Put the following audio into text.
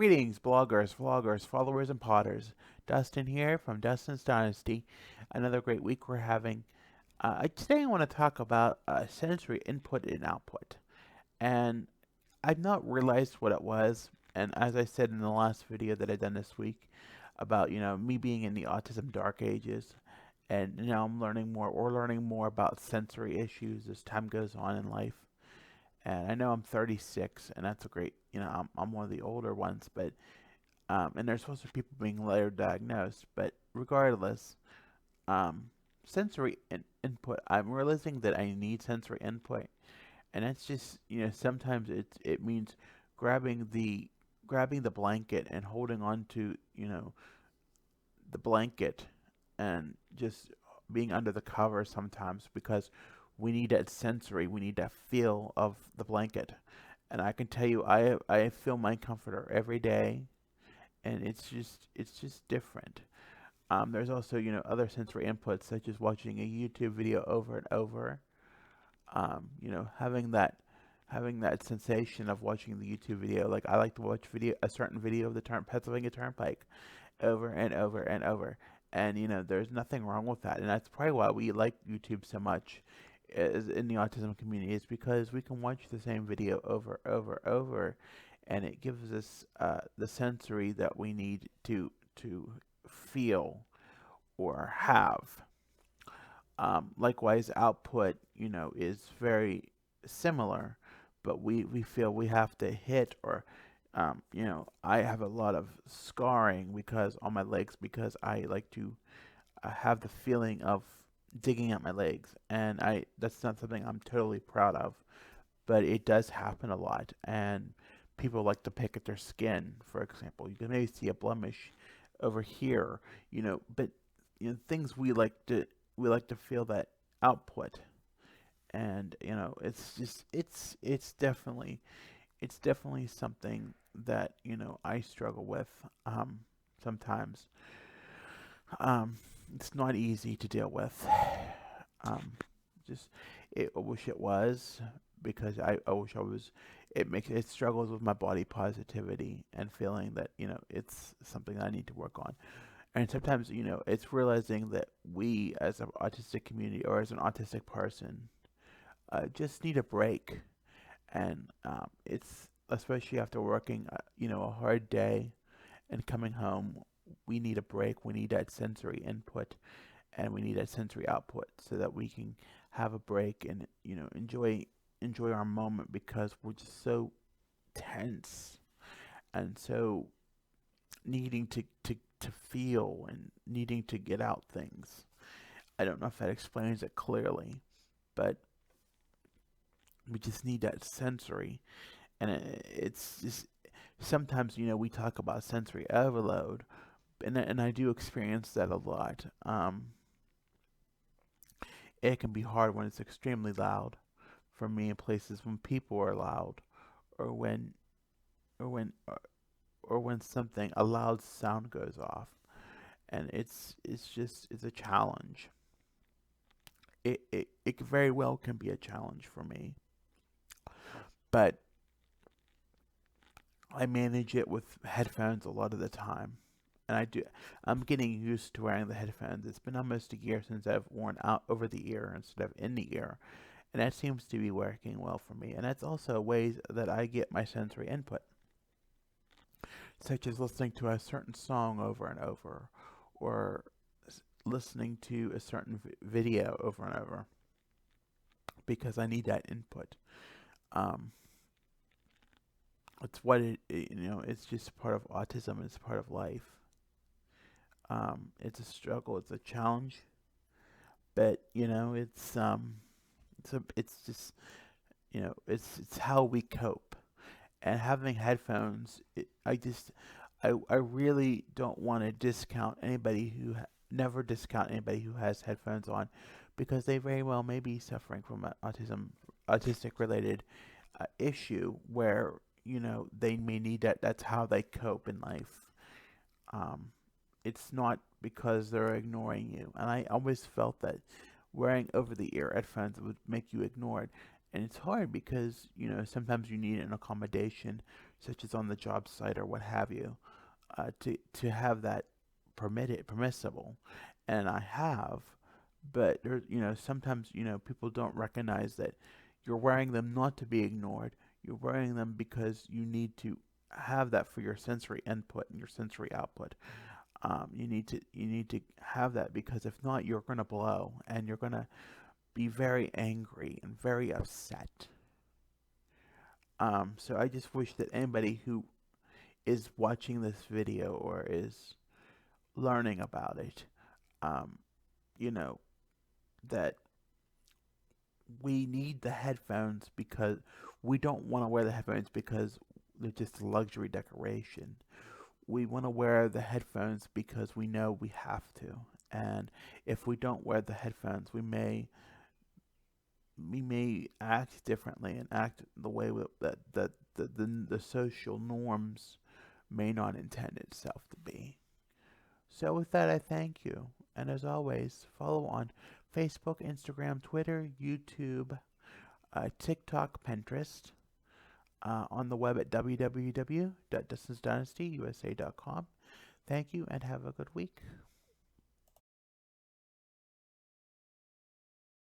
Greetings, bloggers, vloggers, followers, and potters. Dustin here from Dustin's Dynasty. Another great week we're having. Today I want to talk about sensory input and output. And I've not realized what it was. And as I said in the last video that I done this week about, me being in the autism dark ages. And now I'm learning more or learning more about sensory issues as time goes on in life. And I know I'm 36, and that's a great, I'm one of the older ones, but and there's supposed to be people being later diagnosed, but regardless, um, input. I'm realizing that I need sensory input, and that's just sometimes it means grabbing the grabbing the blanket and holding on to the blanket and just being under the cover sometimes because we need that sensory, we need that feel of the blanket. And I can tell you, I feel my comforter every day, and it's just different. There's also other sensory inputs such as watching a YouTube video over and over. Having that sensation of watching the YouTube video. Like I like to watch a certain video of the Pennsylvania Turnpike over and over and over. And there's nothing wrong with that, and that's probably why we like YouTube so much is in the autism community is because we can watch the same video over, and it gives us the sensory that we need to feel or have. Likewise, output, is very similar, but we feel we have to hit or, I have a lot of scarring because on my legs because I like to have the feeling of digging at my legs, and I that's not something I'm totally proud of, but it does happen a lot, and people like to pick at their skin, for example. You can maybe see a blemish over here, but things we like to feel that output, and it's definitely something that I struggle with sometimes. Um, it's not easy to deal with. Um, just I wish it was because I wish I was. It struggles with my body positivity and feeling that it's something I need to work on. And sometimes it's realizing that we as an autistic community or as an autistic person just need a break, and it's especially after working a hard day and coming home. We need a break. We need that sensory input and we need that sensory output so that we can have a break and enjoy our moment because we're just so tense and so needing to feel and needing to get out things. I don't know if that explains it clearly, but we just need that sensory, and it's just sometimes we talk about sensory overload, and I do experience that a lot. It can be hard when it's extremely loud for me in places when people are loud, or when or when or when something a loud sound goes off, and it's a challenge. It very well can be a challenge for me, but I manage it with headphones a lot of the time. And I'm getting used to wearing the headphones. It's been almost a year since I've worn out over the ear instead of in the ear. And that seems to be working well for me. And that's also ways that I get my sensory input, such as listening to a certain song over and over, or listening to a certain video over and over, because I need that input. Um, it's it's just part of autism. It's part of life. It's a struggle. It's a challenge, but it's just it's how we cope. And having headphones, I really don't want to discount anybody never discount anybody who has headphones on, because they very well may be suffering from an autistic related issue where they may need that. That's how they cope in life. Um, it's not because they're ignoring you. And I always felt that wearing over the ear headphones would make you ignored. And it's hard because, sometimes you need an accommodation, such as on the job site or what have you, to have that permissible. And I have, but there, sometimes, people don't recognize that you're wearing them not to be ignored. You're wearing them because you need to have that for your sensory input and your sensory output. You need to have that, because if not, you're gonna blow and you're gonna be very angry and very upset. So I just wish that anybody who is watching this video or is learning about it, um, you know, that we need the headphones, because we don't want to wear the headphones because they're just a luxury decoration. We want to wear the headphones because we know we have to. And if we don't wear the headphones, we may act differently and act the way that the social norms may not intend itself to be. So with that, I thank you. And as always, follow on Facebook, Instagram, Twitter, YouTube, TikTok, Pinterest, on the web at www.distancedynastyusa.com. Thank you and have a good week.